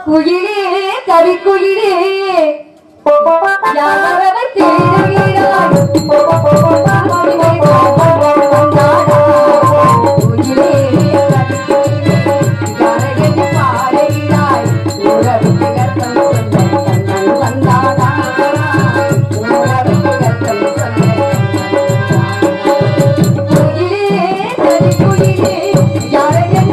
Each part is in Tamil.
குயிலே கவிக்குயிலே யாரவர் தேடுகிறாய் குயிலே யாரையும் பாடுகிறாய் உறவுக்கு கர்த்தம் சொன்ன வந்தானா உறவுக்கு கர்த்தம் சொன்ன குயிலே கவிக்குயிலே யாரையும்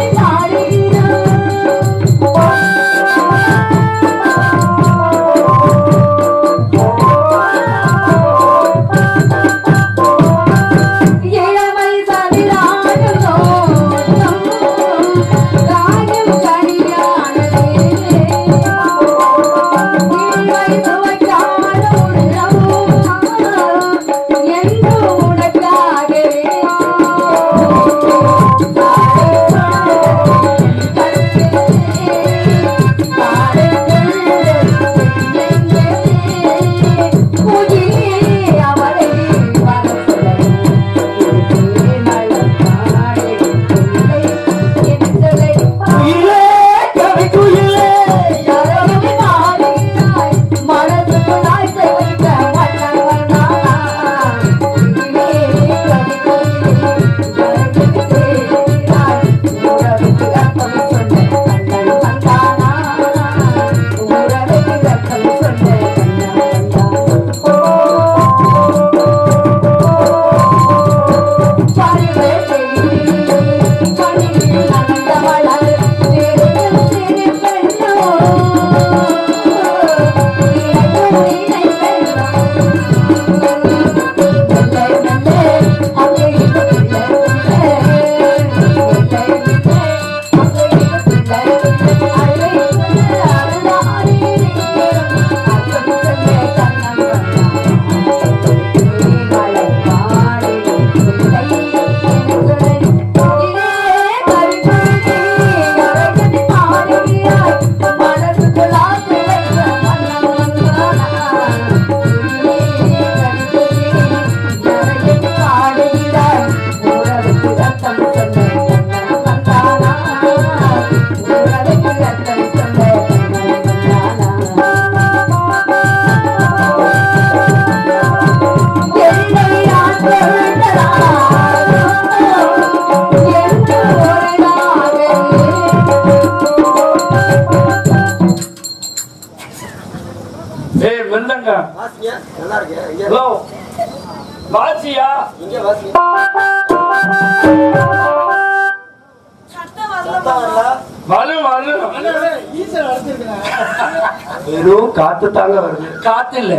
காத்து தாங்க வருது. காத்து இல்ல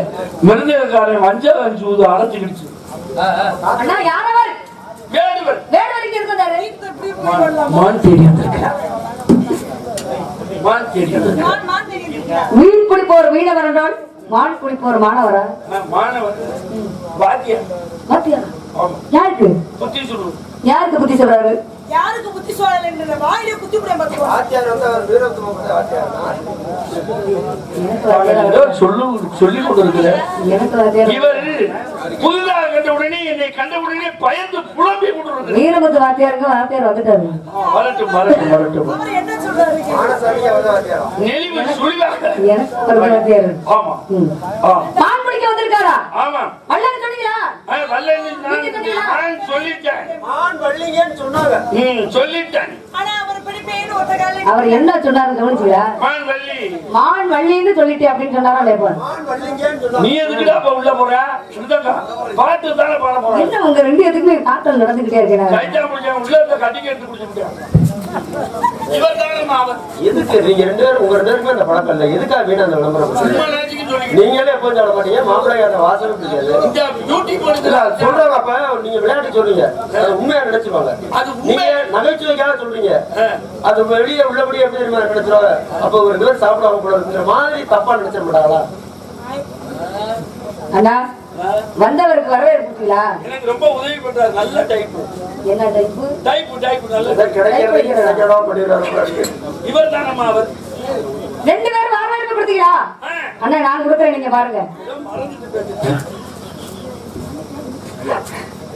மிருந்தகாரன் மஞ்சள் அஞ்சு அரைச்சுக்கிடுச்சு. மீன் பிடிப்போர் மீனவர் என்றால் மான் பிடிப்போர் மாணவரா? யாருக்கு புத்தி சொல்றாரு? யாருக்கு புத்தி சொல்றாரு? யாருக்கு புத்தி சொல்லல வாயிலே குத்தி புடிய பாத்து ஆத்தியார் வந்து அவர் வீரத்துவம் கொண்ட ஆத்தியார் சொல்லி கொண்டிருக்கிறார். இவர் புதிதாக கண்ட உடனே என்னை கண்ட உடனே பயந்து புலம்பி கொண்டிருக்கிறார். வீரமுத்து வாத்தியாருக்கு வாத்தியார் வந்துட்டாரு. வரட்டும் வரட்டும் வரட்டும். அவர் என்ன சொல்றாரு? மானசாமியா வந்து வாத்தியார் நெளிவு சுழிவாக எனக்கு ஒரு வாத்தியார். ஆமா மான் பிடிக்க வந்திருக்காரா? ஆமா. வள்ளன்னு சொன்னீங்களா? வள்ளன்னு நான் சொல்லிட்டேன். மான் வள்ளிங்கன்னு சொன்னாங்க. சொல்லிட்டேன். ஆனா அவர் பிடிப்பேன்னு ஒட்டகால அவர் என்ன சொன்னாரு கவனிச்சியா? மான் வள்ளி மான் வள்ளின்னு சொல்லிட்டே அப்படின்னு சொன்னாரா லேப்பா? மான் வள்ளிங்கன்னு சொன்னாங்க. நீ எதுக்குடா அப்ப உள்ள போற? சுத்தமா பாட்டு தான பாட போற. என்ன உங்க ரெண்டு எதுக்குமே காட்டல் நடந்துட்டே இருக்கேன். கைதா முடிஞ்ச உள்ள இருந்த கட்டிக்கு எடுத்து குடிச்சிட்டேன். இவர் தான மாவன். எதுக்கு நீங்க ரெண்டு பேரும் உங்க ரெண்டு பேருமே அந்த பழக்கம் இல்ல. எதுக்காக வீணா அந்த விளம்பரம்? சும்மா நினைச்சிட்டு சொல்றீங்க. நீங்களே எப்போ சொல்ல மாட்டீங்க? மாப்பிள்ளை அந்த வாசல் பிடிக்காது. இந்த டியூட்டி போடுறது சொல்றாங்க. அப்ப நீங்க விளையாட்டு சொல்றீங்க. அது உண்மையா நினைச்சுப்பாங்க. அது நீங்க நகைச்சுவைக்காக சொல்றீங்க. அது வெளியே உள்ளபடியே எப்படி நினைச்சிருவாங்க. அப்ப ஒரு பேர் சாப்பிடாம போல இருக்கிற மாதிரி தப்பா நினைச்ச மாட்டாங்களா? அண்ணா வந்தவருக்கு வரவேற்புங்களா? எனக்கு ரொம்ப உதவி பண்றாரு. நல்ல டைப். என்ன டைப்? டைப் நல்ல கிடைக்கிறதா பண்ணிடுறாரு. இவர் தானம்மா அவர். ரெண்டு பேரும் வரவேற்பு கொடுத்தீங்களா? அண்ணா நான் கொடுக்குறேன், நீங்க பாருங்க.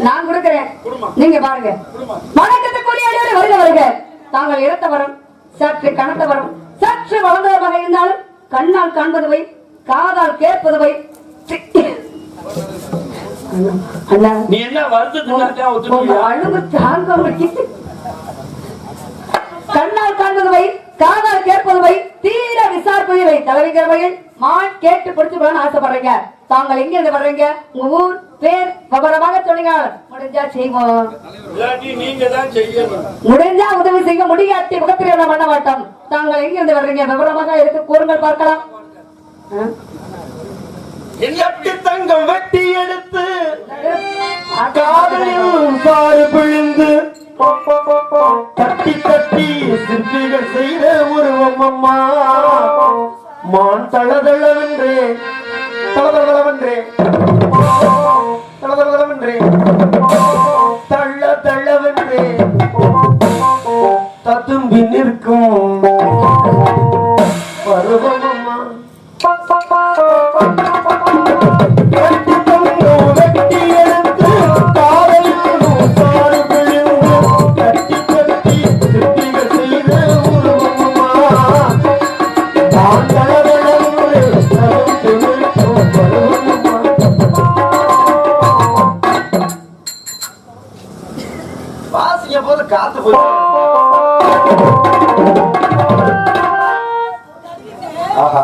நான் கொடுக்குறேன், நீங்க பாருங்க. வணக்கத்துக்குரிய வருக வருக. தாங்கள் இறத்தவரும் சற்று கனத்தவரும் சற்று வளர்ந்தவர் வகையில் இருந்தாலும் கண்ணால் காண்பது வை, காதால் கேட்பது வை. அண்ணா நீ என்ன வருத்தத்துக்கு உங்க அழுகு தாங்க முடியுது. கண்ணால் காண்பது வை, காதால் கேட்பது வை, தீர விசாரிப்பது வை. தலைவிக்கிற வகையில் மான் கேட்டு பிடிச்சு போகணும்னு ஆசைப்படுறீங்க. தாங்கள் எங்க இருந்து வர்றீங்க? உங்க ஊர் பேர் விவரமாக சொல்லுங்க. முடிஞ்சா செய்வோம், நீங்க தான் செய்யணும். முடிஞ்சா உதவி செய்ய, முடியாட்டி முகத்திரையில பண்ண மாட்டோம். தாங்கள் எங்க இருந்து வர்றீங்க? விவரமாக எடுத்து கூறுங்கள் பார்க்கலாம். தங்கம் வெட்டி எடுத்து காதலில் பாரு பிழிந்து தட்டி தட்டி சிற்பிகள் செய்த உருவம் அம்மா. மான் தளதளவென்றே தளதளவென்றே தளதளவென்றே தள்ள தள்ளவென்றே தத்தும்பி நிற்கும் பருவம் அம்மா. போது காத்து போய் ஆஹா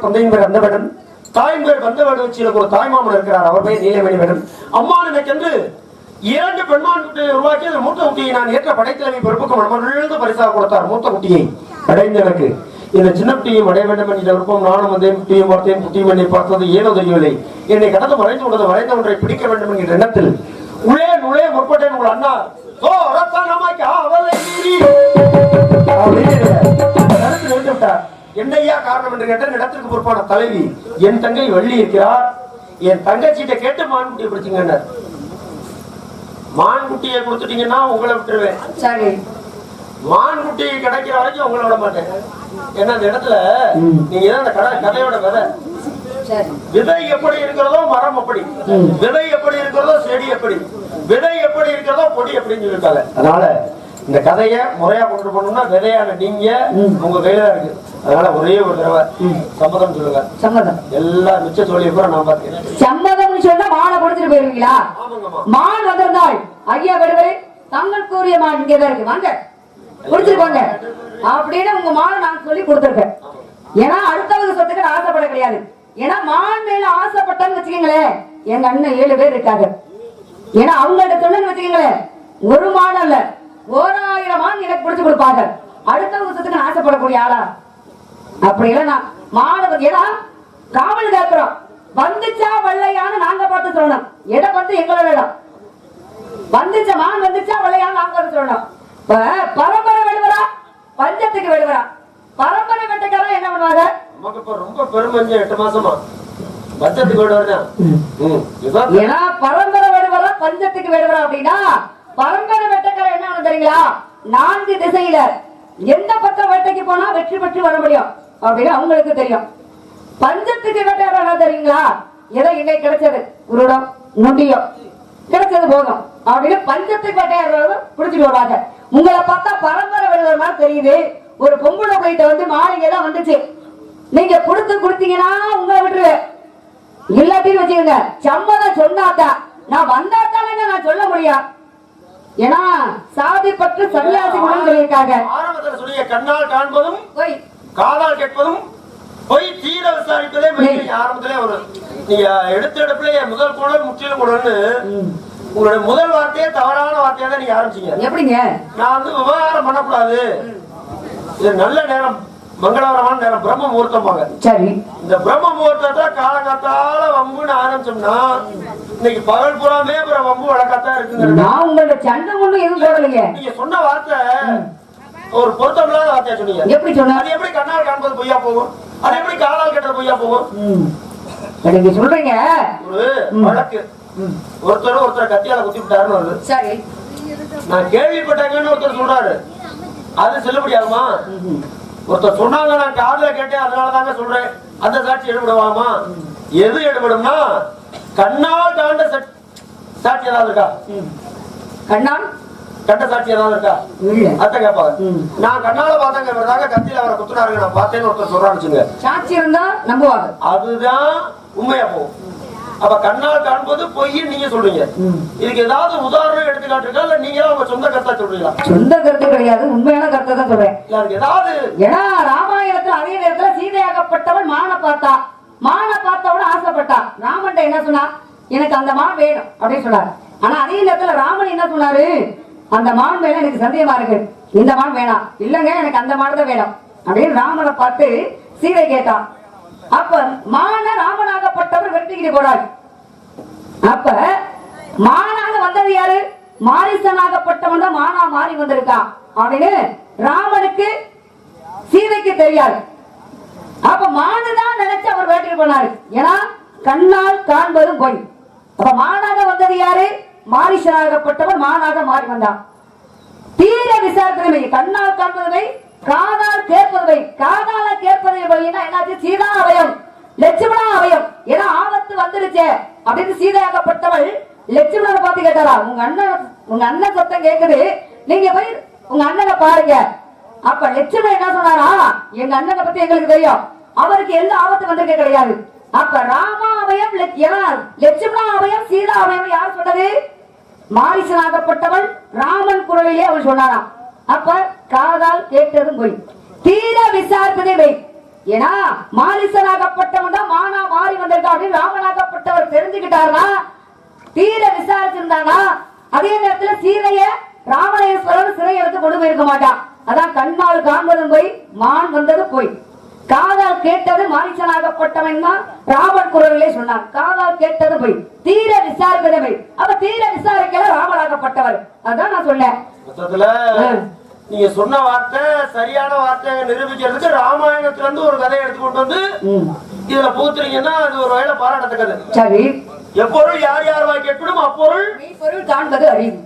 தந்தையின் பேர் அந்தவேடன், தாயின் பேர் வந்தவேடன். ஒரு தாய்மாமன் இருக்கிறார், அவர் பேர் நீலமணிவேடன். அம்மா எனக்கென்று 2 பெண்மான் குட்டியை உருவாக்கி அந்த மூத்த குட்டியை நான் ஏற்ற படைத்தலைமை பொறுப்புக்கு மனமகிழ்ந்து பரிசாக கொடுத்தார். மூத்த குட்டியை அடைந்த எனக்கு இந்த சின்ன குட்டியும் அடைய வேண்டும் என்ற விருப்பம். நானும் வந்தேன், குட்டியும் பார்த்தேன். குட்டியும் என்னை பார்த்தது ஏனோ தெரியவில்லை. என்னை கடந்து மறைந்து உள்ளது, மறைந்த ஒன்றை பிடிக்க வேண்டும் என்கிற எண்ணத்தில் உள்ளே நுழைய முற்பட்டேன். உங்கள் அண்ணா என்னையா காரணம் என்று கேட்ட இடத்திற்கு பொறுப்பான தலைவி என் தங்கை வள்ளி இருக்கிறார். என் தங்கச்சிட்ட கேட்டு மான்குட்டியை பிடிச்சிங்க. மான்குட்டியை கொடுத்துட்டீங்கன்னா உங்களை விட்டுருவேன். சரி, மான்குட்டி கிடைக்கிற வரைக்கும் உங்களை விட மாட்டேன். ஏன்னா அந்த இடத்துல நீங்க அந்த கதையோட விதை விதை எப்படி இருக்கிறதோ மரம் அப்படி, விதை எப்படி இருக்கிறதோ செடி எப்படி, விதை எப்படி இருக்கிறதோ பொடி எப்படின்னு சொல்லியிருக்காங்க. அதனால இந்த கதையை முறையா கொண்டு போனோம்னா விதையான நீங்க உங்க கையில இருக்கு. அதனால ஒரே ஒரு தடவை சம்மதம் சொல்லுங்க. சம்மதம் எல்லா மிச்ச தோழியை கூட நான் பார்த்தேன். சம்மதம் சொன்னா மாலை கொடுத்துட்டு போயிருவீங்களா? மான் வந்திருந்தாள் ஐயா வருவரை தங்கள் கூறிய மான் இங்கதான் இருக்கு, வாங்க குடிச்சிருப்பாங்க அப்படின்னு உங்க மாலை நான் சொல்லி கொடுத்துருக்கேன். ஏன்னா அடுத்தவங்க சொத்துக்கு நான் ஆசைப்பட கிடையாது. ஏன்னா மான் மேல ஆசைப்பட்டான்னு வச்சுக்கீங்களேன், எங்க அண்ணன் 7 பேர் இருக்காங்க. ஏன்னா அவங்கள்ட்ட சொன்னு வச்சுக்கீங்களேன், ஒரு மான் அல்ல 1000 மான் எனக்கு பிடிச்சு கொடுப்பாங்க. அடுத்தவங்க சொத்துக்கு ஆசைப்படக்கூடிய ஆளா? அப்படி இல்ல நான் மாணவர் ஏன்னா காவல் காக்கிறோம். வந்துச்சா வெள்ளையான்னு நாங்க பார்த்து சொல்லணும். இடம் வந்து எங்களோட இடம். வந்துச்சா மான் வந்துச்சா வெள்ளையான்னு நாங்க பார்த்து சொல்லணும். பரம்பரை விடுவரா பஞ்சத்துக்கு விடுவரா? பரம்பரை வெட்டக்காரன் என்ன பண்ணுவாங்க? நமக்கு இப்ப ரொம்ப பெருமஞ்ச 8 மாசமா பஞ்சத்துக்கு விடுவா. ஏன்னா பரம்பரை விடுவரா பஞ்சத்துக்கு விடுவரா அப்படின்னா பரம்பரை வெட்டக்காரன் என்ன பண்ண தெரியுங்களா? 4 திசையில எந்த பக்கம் வேட்டைக்கு போனா வெற்றி பெற்று வர முடியும் அப்படின்னு அவங்களுக்கு தெரியும். பஞ்சத்துக்கு வேட்டையாட தெரியுங்களா? ஏதோ இன்னைக்கு கிடைச்சது உருடம் நொண்டியோ கிடைச்சது போதும் அப்படின்னு பஞ்சத்துக்கு வேட்டையாடுறத புடிச்சிட்டு வருவாங்க. உங்களை பார்த்தா பரம்பரை விடுற மாதிரி தெரியுது. ஒரு பொம்பளை போயிட்டு வந்து மாளிகை தான் வந்துச்சு, நீங்க கொடுத்தீங்கன்னா உங்களை விட்டுரு, இல்லாட்டின்னு வச்சுக்கோங்க சம்மதம் சொன்னாதான் நான் வந்தாத்தானங்க நான் சொல்ல முடியும். ஏன்னா சாதி பற்று சன்னியாசி குணம் சொல்லியிருக்காங்க. ஆரம்பத்துல சொல்லிய கண்ணால் காண்பதும் போய் காதால் கேட்பதும் போய் தீர விசாரிப்பதே ஆரம்பத்திலே வரும். நீங்க எடுத்த இடத்துல முதல் குணல் முற்றிலும் குணல்னு உங்களுடைய முதல் வார்த்தையே தவறான வார்த்தையா தான் நீங்க ஆரம்பிச்சீங்க. எப்படிங்க? நான் வந்து விவகாரம் பண்ணக்கூடாது, இது நல்ல நேரம், மங்களகரமான நேரம், பிரம்ம முகூர்த்தமாக. சரி, இந்த பிரம்ம முகூர்த்தத்தை காலங்காத்தால வம்புன்னு ஆரம்பிச்சோம்னா இன்னைக்கு பகல் புறாமே வம்பு வழக்காத்தான் இருக்குங்க. நான் உங்களோட சண்டை ஒண்ணு எதுவும் போடலைங்க. நீங்க சொன்ன வார்த்தை ஒரு பொருத்தமில்லாத வார்த்தையா சொன்னீங்க. எப்படி சொன்ன? அது எப்படி கண்ணால் காண்பது பொய்யா போகும்? அது எப்படி காலால் கேட்டது பொய்யா போகும்? நீங்க சொல்றீங்க ஒரு வழக்கு, ஒருத்தர் கத்தியால குத்தி விட்டாருன்னு வருது. சரி, நான் கேள்விப்பட்டேங்கன்னு ஒருத்தர் சொல்றாரு, அது செல்லுபடி ஆகுமா? ஒருத்தர் சொன்னாங்க நான் காதுல கேட்டேன் அதனாலதாங்க சொல்றேன், அந்த சாட்சி எடுபடுவாமா? எது எடுபடும்னா கண்ணால் காண்ட சாட்சி ஏதாவது இருக்கா? கண்ணால் கண்ட சாட்சி ஏதாவது இருக்கா? அத கேட்பாங்க. நான் கண்ணால பார்த்தேங்கிறதாக கத்தியில அவரை குத்துனாருங்க நான் பார்த்தேன்னு ஒருத்தர் சொல்றான்னு சாட்சி இருந்தா நம்புவாங்க. அதுதான் உண்மையா போகும். அப்ப கண்ணால் காண்பது பொய் நீங்க சொல்றீங்க. இதுக்கு ஏதாவது உதாரணம் எடுத்துக்காட்டுருக்கா இல்ல நீங்களா உங்க சொந்த கருத்தா சொல்றீங்களா? சொந்த கருத்து கிடையாது, உண்மையான கருத்தை தான் சொல்றேன். ஏதாவது ஏன்னா ராமாயணத்துல அதே நேரத்துல சீதையாகப்பட்டவள் மான பார்த்தா, மான பார்த்தவள ஆசைப்பட்டா. ராமன் என்ன சொன்னா? எனக்கு அந்த மான் வேணும் அப்படின்னு சொன்னாரு. ஆனா அதே நேரத்துல ராமன் என்ன சொன்னாரு? அந்த மான் மேல எனக்கு சந்தேகமா இருக்கு, இந்த மான் வேணாம். இல்லங்க எனக்கு அந்த மான் தான் வேணும் அப்படின்னு ராமனை பார்த்து சீதை கேட்டான். அப்ப மான ராமனாகப்பட்டவர் வெட்டிக்கிட்டு போறாரு. அப்ப மானாக வந்தது யாரு? மாரிசனாகப்பட்டவன் தான் மானா மாறி வந்திருக்கான் அப்படின்னு ராமனுக்கு சீதைக்கு தெரியாது. அப்ப மானுதான் நினைச்சு அவர் வேட்டைக்கு போனாரு. ஏன்னா கண்ணால் காண்பதும் பொய். அப்ப மானாக வந்தது யாரு? மாரிசனாகப்பட்டவர் மானாக மாறி வந்தான். தீர விசாரத்தினை கண்ணால் காண்பதுவை காதால் கேட்பதுவை, காதால கேட்பதை வழினா என்னாச்சு? சீதா அவயம், லட்சுமணா அவயம். ஏன்னா ஆபத்து வந்துருச்சே அப்படின்னு சீதையாகப்பட்டவள் லட்சுமணனை பார்த்து கேட்டாரா, உங்க அண்ணன் சத்தம் கேக்குது, நீங்க போய் உங்க அண்ணனை பாருங்க. அப்ப லட்சுமணன் என்ன சொன்னாரா? எங்க அண்ணனை பத்தி எங்களுக்கு தெரியும், அவருக்கு எந்த ஆபத்து வந்திருக்க கிடையாது. அப்ப ராமா அவயம் லட்சுமணா அவயம் சீதா அவயம் யார் சொன்னது? மாரிசனாகப்பட்டவள் ராமன் குரலிலே அவள் சொன்னாராம். அப்ப காதால் கேட்டதும் போய் தீர விசாரிப்பதே வை. ஏன்னா மாரிசனாகப்பட்டவன் தான் மானா மாறி வந்திருக்கா அப்படின்னு ராமனாகப்பட்டவர் தெரிஞ்சுக்கிட்டாருன்னா தீர விசாரிச்சிருந்தானா அதே நேரத்துல சீதைய ராமணேஸ்வரர் சிறை எடுத்து கொண்டு போயிருக்க மாட்டான். அதான் கண்ணால் காண்பதும் போய் மான் வந்தது போய், காதால் கேட்டது மாரிசனாகப்பட்டவன் தான் ராமன் குரலிலே சொன்னார். காதால் கேட்டது போய் தீர விசாரிப்பதே போய். அப்ப தீர விசாரிக்கல ராமனாகப்பட்டவர். அதான் நான் சொன்னேன். நீங்க சொன்ன வார்த்தை சரியான வார்த்தையை நிரூபிக்கிறதுக்கு ராமாயணத்துல இருந்து ஒரு கதையை எடுத்துக்கொண்டு வந்து இதுல பூத்துறீங்கன்னா அது ஒரு வகையில பாராட்டத்தக்கது. சரி, எப்பொருள் யார் யார் வாய் கேட்கணும் அப்பொருள் பொருள் காண்பது அறிவு.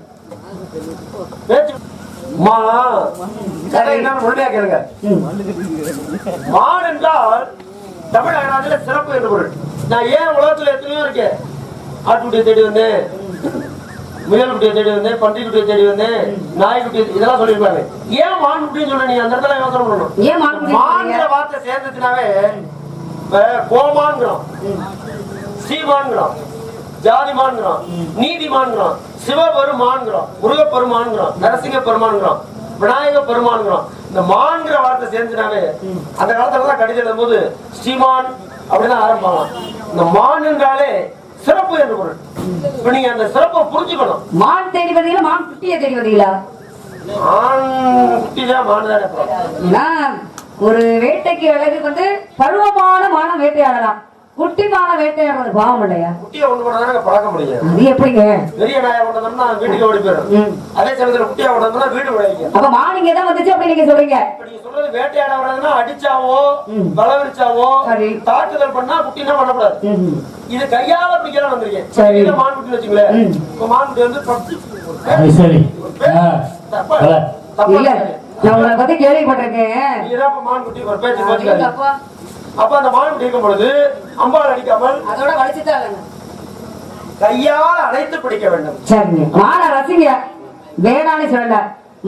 முழுமையா கேளுங்க. மான் என்றால் தமிழ் அகராதியில சிறப்பு என்று பொருள். நான் ஏன் உலகத்துல எத்தனையோ இருக்கேன், ஆட்டுக்குட்டியை தேடி வந்தேன், முயல் குட்டியை தேடி வந்தேன், பன்றி குட்டியை தேடி வந்தேன், நாய்க்குட்டியை, இதெல்லாம் சொல்லிருப்பாங்க. ஏன் மான் குட்டின்னு சொல்ல நீங்க அந்த இடத்துல யோசனை பண்ணணும். மான்கிற வார்த்தை சேர்ந்துச்சுனாவே கோமான்கிறோம், சீமான்கிறோம், ஜாதிமான்கிறோம், நீதிமான்கிறோம், சிவபெருமான்கிறோம், முருகப்பெருமான்கிறோம், நரசிங்க பெருமான்கிறோம், விநாயக பெருமான்கிறோம். இந்த மான்கிற வார்த்தை சேர்ந்துனாவே அந்த காலத்துல கடிதம் எழுதும் போது ஸ்ரீமான் அப்படிதான் ஆரம்பிப்பாங்க. இந்த மான் என்றாலே சிறப்பு என்று பொருள். இப்ப நீங்க அந்த சிறப்பை புரிஞ்சுக்கணும். மான் தெரிவதில்லை, மான் குட்டியை தெரிவதில்லை. குட்டிதான் மானுதானே. ஏன்னா, ஒரு வேட்டைக்கு அழகு வந்து பருவமான மானம் வேட்டையாடலாம், குட்டி மானம் வேட்டையாடுறது பாவம் இல்லையா? குட்டியை கொண்டு போனதானே பழக்க முடியும். அது எப்படிங்க? பெரிய நாயை கொண்டு வந்தோம்னா வீட்டுக்கு ஓடி போயிடும். அதே சமயத்துல குட்டியா கொண்டு வந்தோம்னா வீடு உழைக்கும். அப்ப மானிங்க தான் வந்துச்சு அப்படி நீங்க சொல்றீங்க. இப்ப நீங்க சொல்றது வேட்டையாட வர்றதுன்னா அடிச்சாவோ பலவரிச்சாவோ தாக்குதல் பண்ணா குட்டினா பண்ணக்கூடாது. இது கையால பிடிக்கலாம் வந்திருக்கேன். மான் குட்டி வச்சுங்களேன். இப்ப மான் குட்டி வந்து சரி தப்பா இல்ல, நான் உங்களை பத்தி கேள்விப்பட்டிருக்கேன். நீதான் மான் குட்டி ஒரு பேச்சு போச்சுக்காது. அப்ப அந்த மான் குட்டி இருக்கும் பொழுது அம்பால் அடிக்காமல் அதோட வலிச்சுதான் கையால் அடைத்து பிடிக்க வேண்டும். சரிங்க, மானை ரசிங்க, வேணான்னு சொல்லல.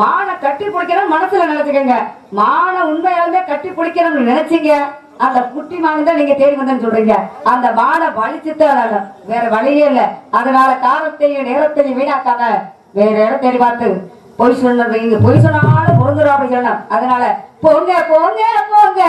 மானை கட்டி பிடிக்கணும் மனசுல நினைச்சுக்கங்க. மானை உண்மையாலுமே கட்டி பிடிக்கணும்னு நினைச்சீங்க, அந்த குட்டி மான் தான் நீங்க தேடி வந்தேன்னு சொல்றீங்க. அந்த மானை வலிச்சுதான், வேற வழியே இல்ல. அதனால காலத்தையும் நேரத்தையும் வீணாக்காம வேற இடம் தேடி பார்த்து பொய் சொன்னது, இங்க பொய் சொன்னாலும் பொருந்துரும் அப்படி சொன்ன. அதனால போங்க போங்க போங்க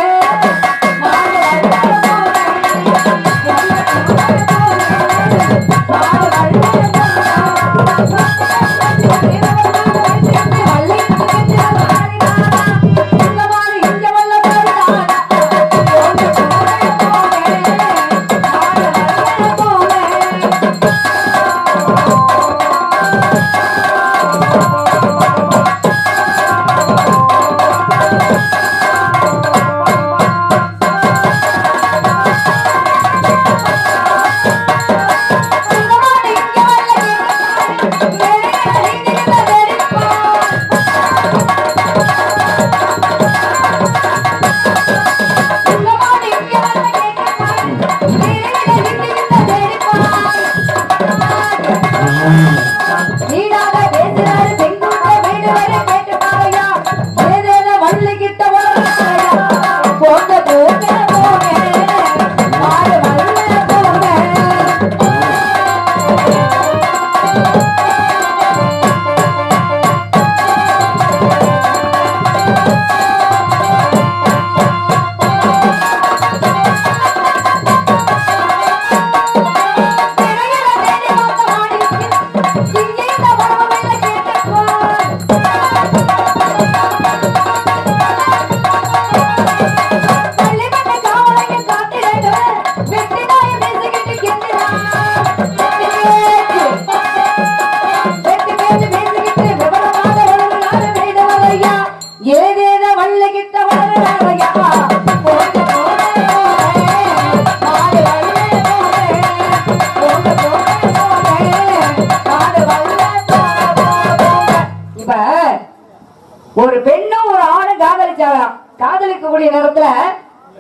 ஒரு பெண்ணும் ஒரு ஆணும் காதலிச்சாங்களாம். காதலிக்கக்கூடிய நேரத்துல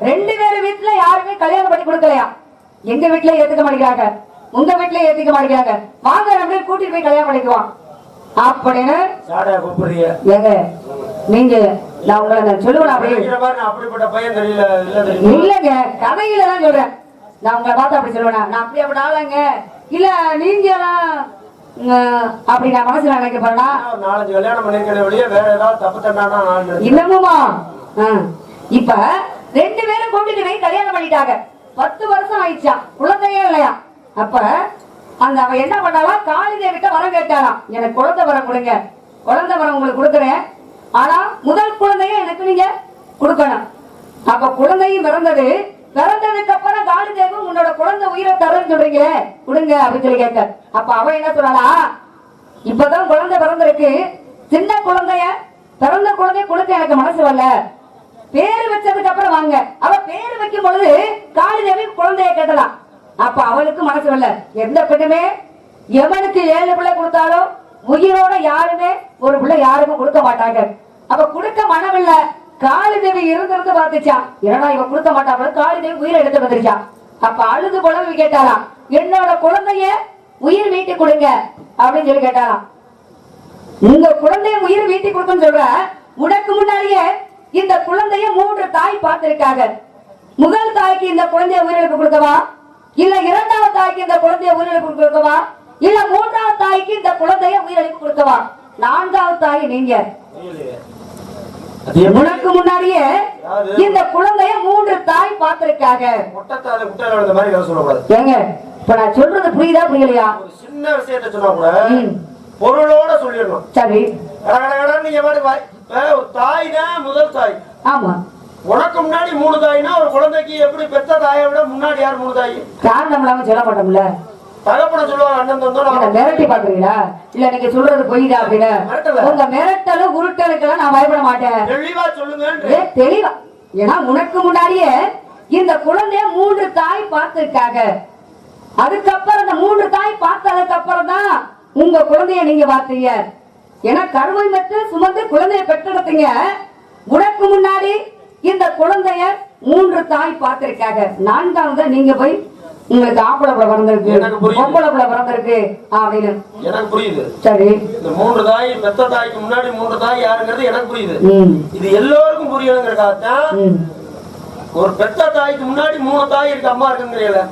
ரெண்டு பேரும் வீட்டுல யாருமே கல்யாணம் பண்ணி கொடுக்கலையா. எங்க வீட்டுல ஏத்துக்க மாட்டேங்கிறாங்க, உங்க வீட்டுல ஏத்துக்க மாட்டேங்கிறாங்க, வாங்க அப்படியே கூட்டிட்டு போய் கல்யாணம் பண்ணிக்குவான் அப்படின்னு ஏங்க நீங்க. நான் உங்களை சொல்லுவேன் அப்படிப்பட்ட பையன் தெரியல இல்லங்க, கதையில தான் சொல்றேன். நான் உங்களை பார்த்து அப்படி சொல்லுவேன், நான் அப்படி அப்படி ஆளுங்க இல்ல நீங்க அப்படி நான் மனசுல நினைக்க போறேன்னா 4-5 கல்யாணம் பண்ணிருக்கேன் வேற ஏதாவது தப்பு தண்டானா இன்னமுமா. இப்ப ரெண்டு பேரும் கூட்டிட்டு போய் கல்யாணம் பண்ணிட்டாங்க. 10 வருஷம் ஆயிடுச்சா, குழந்தையே இல்லையா. அப்ப அந்த அவ என்ன பண்ணாலாம், காளிதேவிட்ட வரம் கேட்டாலாம், எனக்கு குழந்தை வரம் கொடுங்க, குழந்தை வரம் உங்களுக்கு கொடுக்குறேன், ஆனா முதல் குழந்தைய எனக்கு நீங்க கொடுக்கணும். அப்ப குழந்தையும் பிறந்தது. பிறந்ததுக்கு அப்புறம் காளிதேவி உன்னோட குழந்தை உயிரை தரன்னு சொல்றீங்களே, கொடுங்க அப்படின்னு சொல்லி கேட்க. அப்ப அவ என்ன சொன்னாலா, இப்பதான் குழந்தை பிறந்திருக்கு, சின்ன குழந்தைய பிறந்த குழந்தைய கொடுக்க எனக்கு மனசு வரல, பேரு வச்சதுக்கு அப்புறம் வாங்க. அவ பேரு வைக்கும் பொழுது காளிதேவி குழந்தைய கேட்டலாம். அப்ப அவளுக்கு மனசு வரல. எந்த பெண்ணுமே எவனுக்கு 7 பிள்ளை கொடுத்தாலும் உயிரோட யாருமே ஒரு பிள்ளை யாருக்கும் கொடுக்க மாட்டாங்க. அப்ப கொடுக்க மனமில்ல. காளிதேவி இருந்து பார்த்துச்சா, ஏன்னா இவ கொடுக்க மாட்டாங்க, காளிதேவி உயிரை எடுத்து வந்துருச்சா. அப்ப அழுது குழந்தை கேட்டாலாம், என்னோட குழந்தைய உயிர் வீட்டு கொடுங்க அப்படின்னு சொல்லி கேட்டாலாம். உங்க குழந்தைய உயிர் வீட்டு கொடுக்குன்னு சொல்ற, உனக்கு முன்னாடியே இந்த குழந்தைய 3 தாய் பார்த்திருக்காங்க. முதல் தாய்க்கு இந்த குழந்தைய உயிரிழப்பு கொடுக்கவா, இல்ல 2வது தாய்க்கு இந்த குழந்தைய உயிரிழப்பு கொடுக்கவா, இல்ல 3வது தாய்க்கு இந்த குழந்தைய உயிரிழப்பு கொடுக்கவா, 4வது தாய் நீங்க. உனக்கு முன்னாடியே இந்த குழந்தைய 3 தாய் பார்த்திருக்காங்க. ஏங்க இப்ப நான் சொல்றது புரியுதா புரியலையா? சின்ன விஷயத்தை சொன்னா கூட பொருளோட சொல்லிடணும். சரி. நீங்க ஒரு தாய் தான் முதல் தாய். ஆமா. உனக்கு முன்னாடி 3 தாய்னா ஒரு குழந்தைக்கு எப்படி பெத்த தாயை விட முன்னாடி யார் 3 தாய்? காரணம் இல்லாம சொல்ல மாட்டோம்ல. தகப்பன சொல்லுவாங்க அண்ணன் தந்தோம். மிரட்டி பாக்குறீங்களா இல்ல நீங்க சொல்றது பொய்தா அப்படின்னு? உங்க மிரட்டலும் உருட்டலுக்கெல்லாம் நான் பயப்பட மாட்டேன். தெளிவா சொல்லுங்க. தெளிவா. ஏன்னா உனக்கு முன்னாடியே இந்த குழந்தைய 3 தாய் பார்த்திருக்காங்க. அதுக்கப்புறம் இந்த 3 தாய் பார்த்ததுக்கு அப்புறம் தான் உங்க குழந்தைய நீங்க பார்த்தீங்க. ஏன்னா கருவை மட்டும் சுமந்து குழந்தைய பெற்றெடுத்தீங்க. உனக்கு முன்னாடி இந்த குழந்தைய 3 தாய் பார்த்திருக்காங்க. 4வது நீங்க போய் உங்களுக்கு ஆம்பளை பிள்ளை பிறந்திருக்கு, பொம்பளை பிள்ளை பிறந்திருக்கு அப்படின்னு எனக்கு புரியுது. சரி. இந்த 3 தாய் பெத்த தாய்க்கு முன்னாடி 3 தாய் யாருங்கிறது எனக்கு புரியுது. இது எல்லோருக்கும் புரியணுங்கிறதுக்காகத்தான் ஒரு பெத்த தாய்க்கு முன்னாடி 3 தாய் இருக்கு, அம்மா இருக்குங்கிறீங்கள.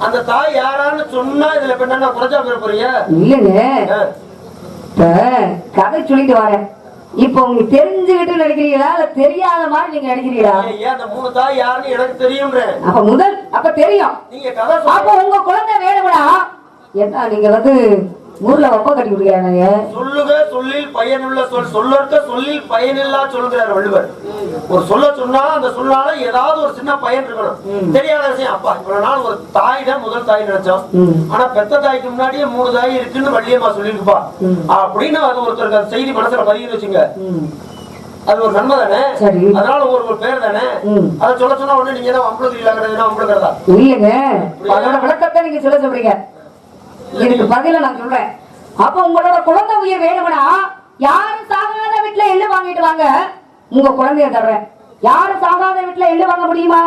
அந்த தாய் யாரான்னு சொன்னா இதுல என்ன குறைச்சா பேர போறீங்க? இல்லைங்க, கதை சொல்லிட்டு வரேன். இப்ப உங்களுக்கு தெரிஞ்சுக்கிட்டு நடிக்கிறீங்களா இல்ல தெரியாத மாதிரி நீங்க நடிக்கிறீங்களா? அந்த 3 தாய் யாருன்னு எனக்கு தெரியும்ன்றேன். அப்ப தெரியும். நீங்க கதை அப்ப உங்க குழந்தை வேணும்னா என்ன நீங்க ஊர்ல ரொம்ப கட்டி விடுறாங்க. சொல்லுக சொல்லில் பயனுள்ள சொல், சொல்லற்க சொல்லில் பயனில்லா சொல்லுகிறார் வள்ளுவர். ஒரு சொல்ல சொன்னா அந்த சொன்னால ஏதாவது ஒரு சின்ன பயன் இருக்கணும். தெரியாத விஷயம். அப்பா இவ்வளவு நாள் ஒரு தாய் தான் முதல் தாய் நினைச்சோம். ஆனா பெத்த தாய்க்கு முன்னாடியே 3 தாய் இருக்குன்னு வள்ளியம்மா சொல்லிருப்பா அப்படின்னு அது ஒருத்தருக்கு செய்தி மனசுல பதிவு வச்சுங்க. அது ஒரு நன்மை தானே. அதனால ஒரு பேர் தானே. அதை சொல்ல சொன்னா உடனே நீங்க தான் அம்பளுக்குறீங்களா அம்பளுக்கிறதா? இல்லைங்க, அதோட விளக்கத்தை நீங்க சொல்ல சொல்றீங்க. இதுக்கு பதில நான் சொல்றேன். அப்ப உங்களோட குழந்தை உயிர் வேணும்னா யாரும் சாகாத வீட்டுல எள்ளு வாங்கிட்டு வாங்க, உங்க குழந்தைய தர்றேன். யாரும் சாகாத வீட்டுல எள்ளு வாங்க முடியுமா?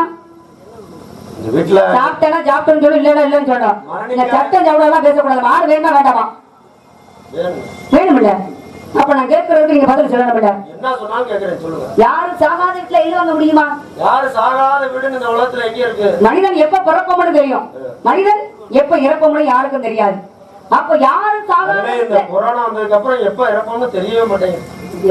வீட்டுல சாப்பிட்டேன்னா சாப்பிட்டேன்னு சொல்லி இல்லைன்னா இல்லைன்னு சொல்றோம். இந்த சட்டம் ஜவுடெல்லாம் பேசக்கூடாது. மாடு வேணுமா வேண்டாமா? வேணுமில்ல. அப்ப நான் கேட்கறதுக்கு நீங்க பதில் சொல்லணும்ல. என்ன சொன்னாலும் கேட்கறேன், சொல்லுங்க. யாரும் சாகாத வீட்டுல எள்ளு வாங்க முடியுமா? யாரும் சாகாத வீடு இந்த உலகத்துல எங்க இருக்கு? மனிதன் எப்ப பிறப்போம்னு தெரியும், மனிதன் எப்ப இறப்போம்னு யாருக்கும் தெரியாது. அப்ப யாரும் சாகாத இந்த கொரோனா வந்ததுக்கு அப்புறம் எப்ப இறப்போம்னு தெரியவே மாட்டேங்குது.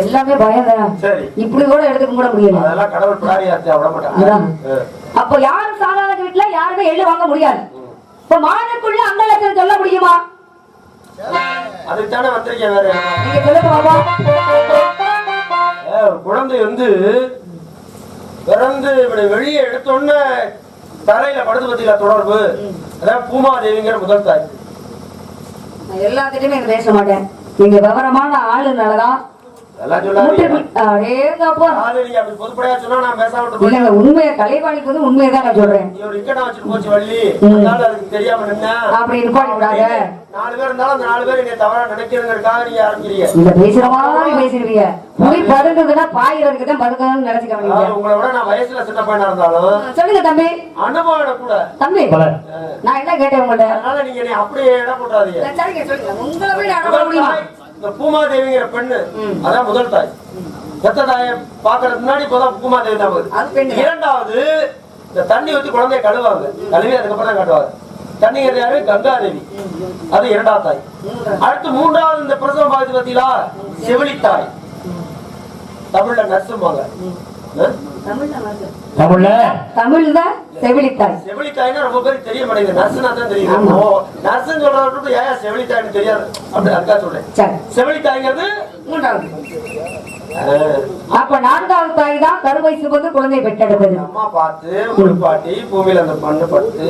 எல்லாமே பயம்தான். சரி, இப்படி கூட எடுத்துக்க கூட முடியல. அதெல்லாம் கடவுள் பிராரியாச்சு, விட மாட்டாங்க. அப்ப யாரும் சாகாத வீட்டுல யாருமே எள்ளு வாங்க முடியாது. இப்ப மானுக்குள்ள அந்த லட்சம் சொல்ல முடியுமா? அதுக்குத்தானே வந்திருக்கேன். வேற நீங்க சொல்லுங்க பாபா. ஒரு குழந்தை பிறந்து வெளியே எடுத்தோன்னு தரையில படுத்து பத்தியில தொடர்பு. அதான் பூமாதேவிங்கிற முதல் தாய். எல்லாத்திட்டுமே பேச மாட்டேன். நீங்க விவரமான ஆளுனாலதான் உண்மையை கலைவாணிக்கு உண்மையதான் நான் சொல்றேன். அப்படி இருப்பாங்க 4 பேர் இருந்தாலும் அந்த 4 பேர் என்னை தவறா நினைக்கிறதுக்காக நீங்க ஆரம்பிக்கிறீங்க. இல்ல பேசுற மாதிரி பேசுறீங்க. புலி பதுங்குதுன்னா பாயிறதுக்கு தான் பதுங்கணும்னு நினைச்சுக்காங்க. உங்களை விட நான் வயசுல சின்ன பையனா இருந்தாலும் சொல்லுங்க தம்பி. அனுபவம் கூட தம்பி. நான் என்ன கேட்டேன் உங்கள்ட்ட? அதனால நீங்க என்னை அப்படியே இடம் போட்டாதீங்க. உங்களை விட அனுபவம் முடியுமா? இந்த பூமாதேவிங்கிற பெண்ணு அதான் முதல் தாய். பெத்த தாயை பாக்குறதுக்கு முன்னாடி இப்பதான் பூமாதேவி தான் வருது. 2வது இந்த தண்ணி ஊத்தி குழந்தைய கழுவாங்க. கழுவி அதுக்கப்புறம் தான் கட்டுவாங்க. தண்ணிங்கிறது யாரு? கங்காதேவி. அது 2வது தாய். அடுத்து 3வது இந்த பிரசவம் பார்த்து பார்த்தீங்களா, செவிலித்தாய். தமிழ்ல நர்சும்பாங்க. தமிழ்தான் செவிலித்தாய். செவிலித்தாய்னா ரொம்ப பேருக்கு தெரிய மாட்டேங்குது. நர்சுனா தான் தெரியும். நர்சுன்னு சொல்றவங்க ஏன் செவிலித்தாய்னு தெரியாது அப்படி அதுக்காக சொல்றேன். செவிலித்தாய்ங்கிறது 3வது. அப்ப 4வது தாய் தான் கருவை சுமந்து குழந்தை பெற்றெடுப்பது. அம்மா பார்த்து குளிப்பாட்டி பூமியில அந்த மண்ணு பட்டு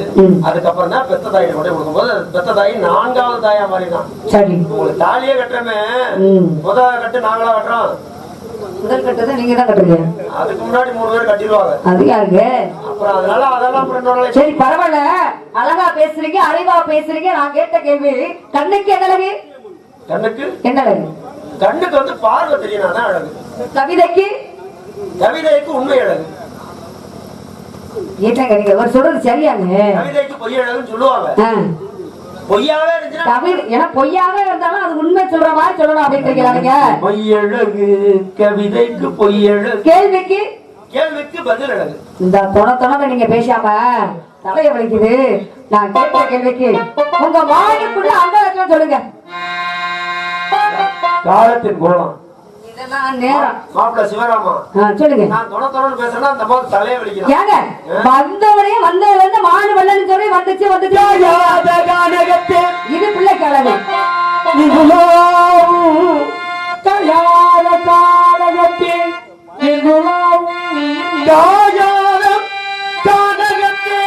அதுக்கப்புறம் தான் பெத்த தாயை கொண்டு கொடுக்கும்போது பெத்த தாய் 4வது தாயா மாறிதான். சரி, உங்களுக்கு தாலியே கட்டுறமே முதல் கட்டு நாங்களா கட்டுறோம். முதல் கட்டத்தை நீங்க தான் கட்டுறீங்க. அதுக்கு முன்னாடி 3 பேர் கட்டிடுவாங்க. அது யாருக்கு? அப்புறம் அதனால அதெல்லாம் சரி பரவாயில்ல. அழகா பேசுறீங்க, அறிவா பேசுறீங்க. நான் கேட்ட கேள்வி கண்ணுக்கு என்ன அழகு? கண்ணுக்கு என்ன அழகு? கண்ணுக்கு பார்வை தெரியும் தான் அழகு. கவிதைக்கு உண்மை அழகு. ஏற்ற சொல்றது சரியாங்க. கவிதைக்கு பொய் அழகுன்னு சொல்லுவாங்க. பொய்யாவே இருந்துச்சுன்னா பொய்யாவே இருந்தாலும் அது உண்மை சொல்ற மாதிரி சொல்லணும் அப்படின்றீங்க. பொய்யழகு கவிதைக்கு பொய்யழகு. கேள்விக்கு பதில் அழகு. இந்த தொண நீங்க பேசாம தலைய வலிக்குது. நான் கேட்ட கேள்விக்கு உங்க வாயுக்குள்ள அந்த லட்சம் சொல்லுங்க. காலத்தின் குணம் இதெல்லாம் நேரம். மாப்பிள்ள சிவராமா சொல்லுங்க. நான் தொண பேசுறேன்னா அந்த மாதிரி தலைய வலிக்குது. ஏங்க வந்தவனே வந்ததுல இருந்து மாடு வெள்ளன்னு சொல்லி வந்துச்சு. இது பிள்ளை கிழமை நிகுலாவும் தயார தாரகத்தே நிகுலாவும் தாயார தாரகத்தே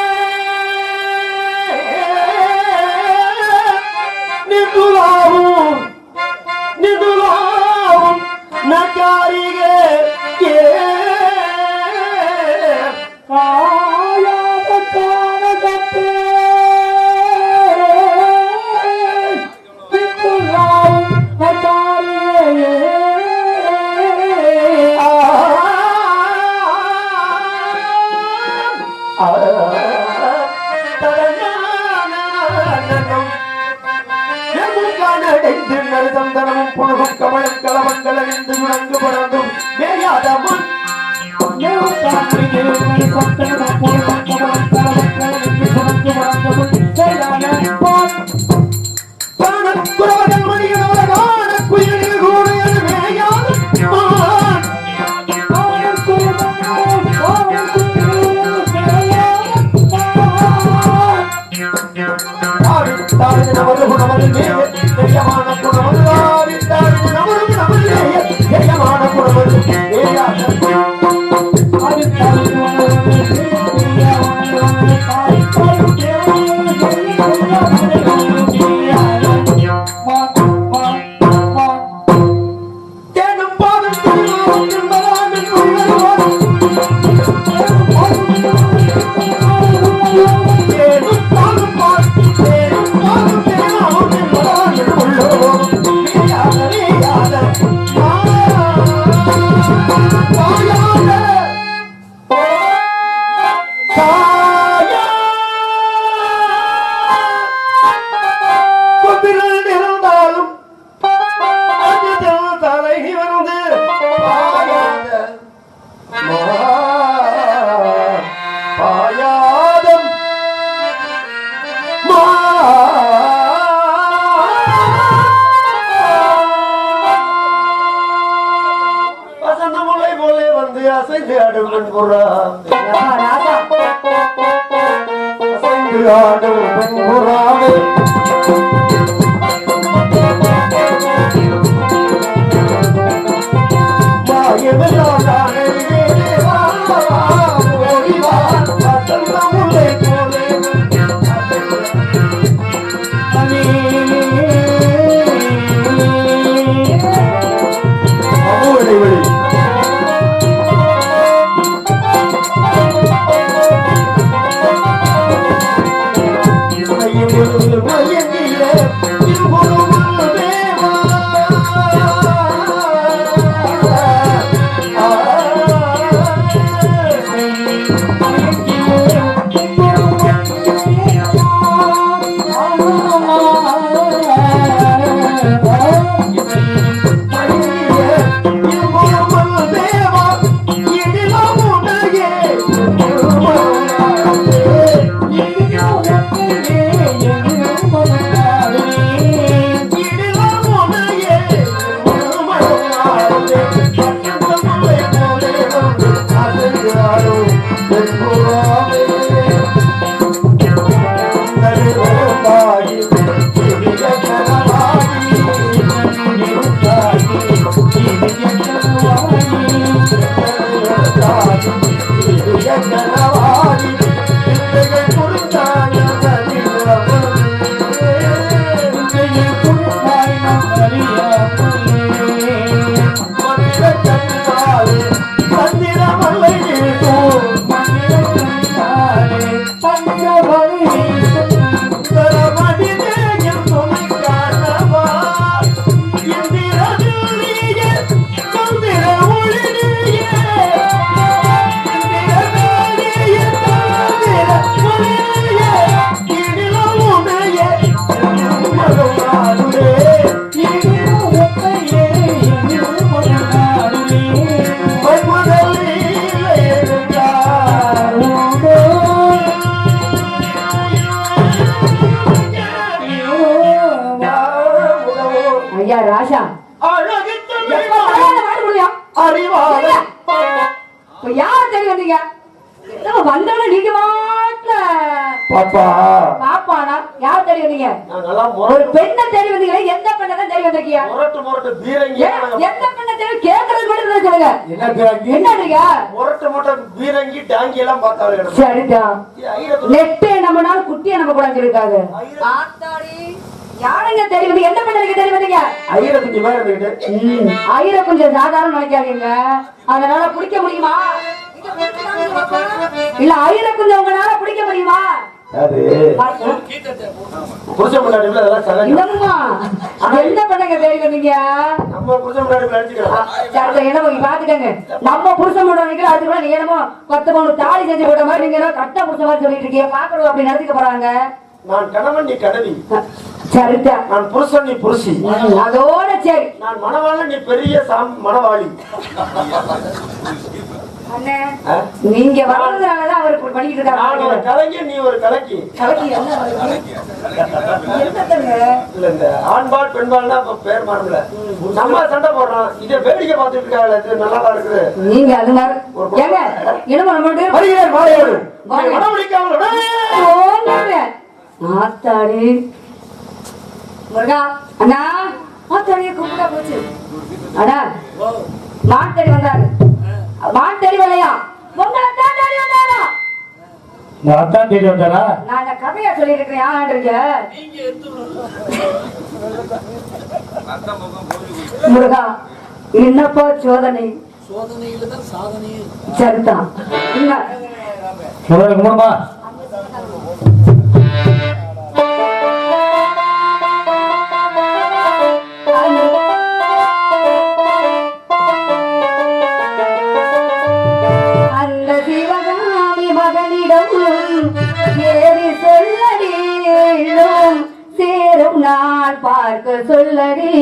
நிகுலாவும் நிகுலாவும் நகாரிகே காயாத தாரகத்தே சந்தனமும் புழுகும் கமலம் கலவங்கள் அறிந்து முழங்கு பறந்தும் வேயாதமும் குரவர்கள் மணியனவரான குயிலில் கூட நமது குணமது தெரியமான குணமது நமது தெரியமான குணமது அசைந்து ஆடும் பெண்புறா அசைந்து ஆடும் பெண்புறாவே ராஜா யார் தெரிய வந்தீங்க வந்தாலும் நீங்க பாட்டுல பாப்பா பாப்பாடா யார் தேடி வந்தீங்க? நாங்கெல்லாம் ஒரு பெண்ணை தேடி வந்தீங்களே, எந்த பெண்ணை தான் தேடி வந்திருக்கீங்க? முரட்டு பீரங்கி. எந்த பெண்ணை தேடி கேட்கறது கூட இல்லை சொல்லுங்க. என்னன்றீங்க? முரட்டு பீரங்கி டாங்கி எல்லாம் பார்த்தாங்க. சரிதான். நெட்டே நம்மனால குட்டியை நம்ம கூட இருக்காது. ஆத்தாடி யாருங்க தேடி வந்து எந்த பெண்ணுக்கு தேடி வந்தீங்க? ஐயரக்குஞ்சு மாதிரி இருந்துட்டு. ஐயரக்குஞ்சு சாதாரண நினைக்காதீங்க. அதனால பிடிக்க முடியுமா? இல்ல ஐயரக்குஞ்சு உங்களால பிடிக்க முடியுமா? அது புருஷன் முன்னாடி அதெல்லாம் சகஜம். இல்லம்மா, எந்த பெண்ணுக்கு தேடி வந்தீங்க? நம்ம புருஷன் முன்னாடி அடிச்சுக்கலாம். சரி, என்ன பாத்துக்கங்க. நம்ம புருஷன் முன்னாடி அது கூட நீ என்னமோ 10 பவுன் தாலி செஞ்சு போட்ட மாதிரி நீங்க கட்ட புருஷ மாதிரி சொல்லிட்டு இருக்கீங்க. பாக்குறது அப்படி நடத்திக்க போறாங்க. நான் கணவன், நீ கணவி. சரிதா. நான் புருஷன், நீ புருஷி. அதோட சரி. நான் மணவாளன், நீ பெரிய மணவாளி. அண்ணே, நீங்க வர்றதுனாலதான் அவர் பண்ணிட்டு இருக்காரு. நான் ஒரு கலைஞர், நீ ஒரு கலக்கி. கலக்கி இல்ல, இந்த ஆண்பால் பெண்பால்னா பேர் மாறல. நம்ம சண்டை போடுறோம். இதை வேடிக்கை பார்த்துட்டு இருக்காங்க. இது நல்லாதான் இருக்குது. நீங்க அது மாதிரி ஏங்க என்னமோ நம்மளுடைய வருகிறார் வாழையோடு ஆத்தாடி முருகா அண்ணா. ஆத்தாடியே கும்பிட்டா போச்சு. அண்ணா மான் தேடி வந்தாரு. மான் தேடி வரலையா? உங்களை தான் தேடி வந்தாரா? நான் தான் தேடி வந்தாரா? நான் இந்த கதையா சொல்லிட்டு இருக்கிறேன். யாருன்றீங்க? முருகா என்னப்பா சோதனை? சோதனையில தான் சாதனை. சரிதான். என்ன கும்பிடுமா? அந்த சிவகாமி மகனிடம் ஏறி சொல்லடி, சேரும் நாள் பார்க்க சொல்லடி.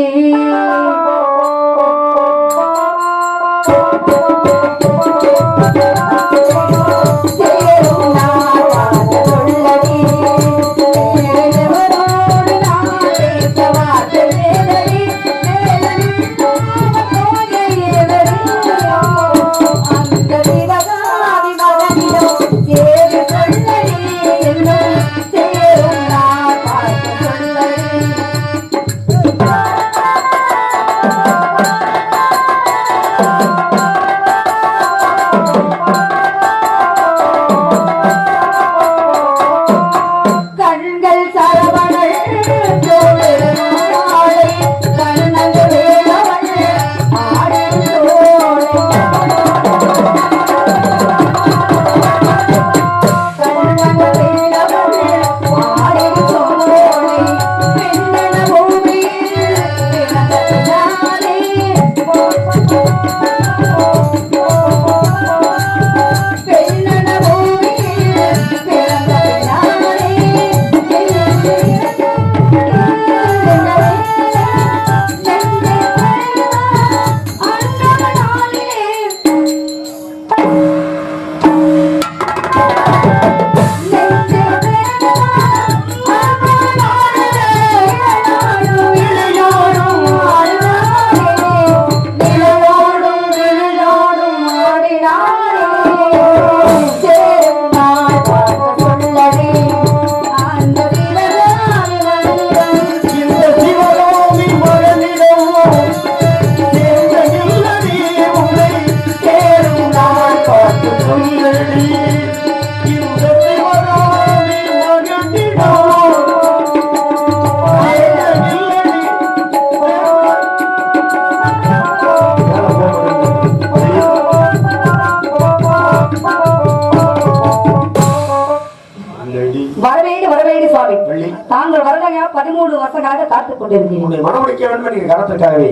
தாங்கள் வரலையா? 13 வருஷங்களாக காத்துக் கொண்டிருக்கிறேன். மனமுடிக்க வேண்டும் என்கிற காரணத்திற்காகவே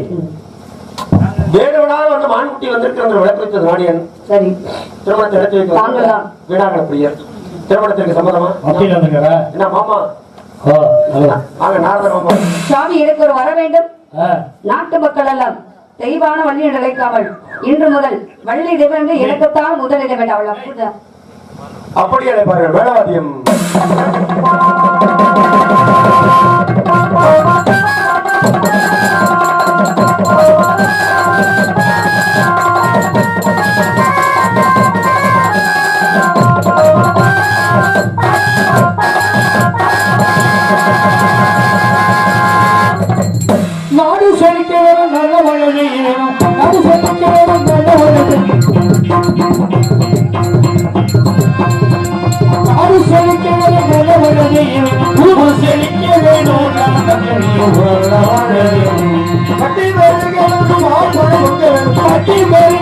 வேணுவனாக வந்து மான்குட்டி வந்திருக்கிற விளக்கத்தது நாடியன். சரி, திருமணத்தை எடுத்து வைக்க தாங்கள் தான் வீணாகல பிரியர். திருமணத்திற்கு சம்மதமா? என்ன மாமா? சாமி, எனக்கு ஒரு வர வேண்டும். நாட்டு மக்கள் எல்லாம் தெய்வான வள்ளி என்று அழைக்காமல் இன்று முதல் வள்ளி தெய்வம் என்று எனக்குத்தான் முதலிட வேண்டும். அவள் அப்படிதான் அப்படி அழைப்பார்கள். வேளாவாதியம் பேரு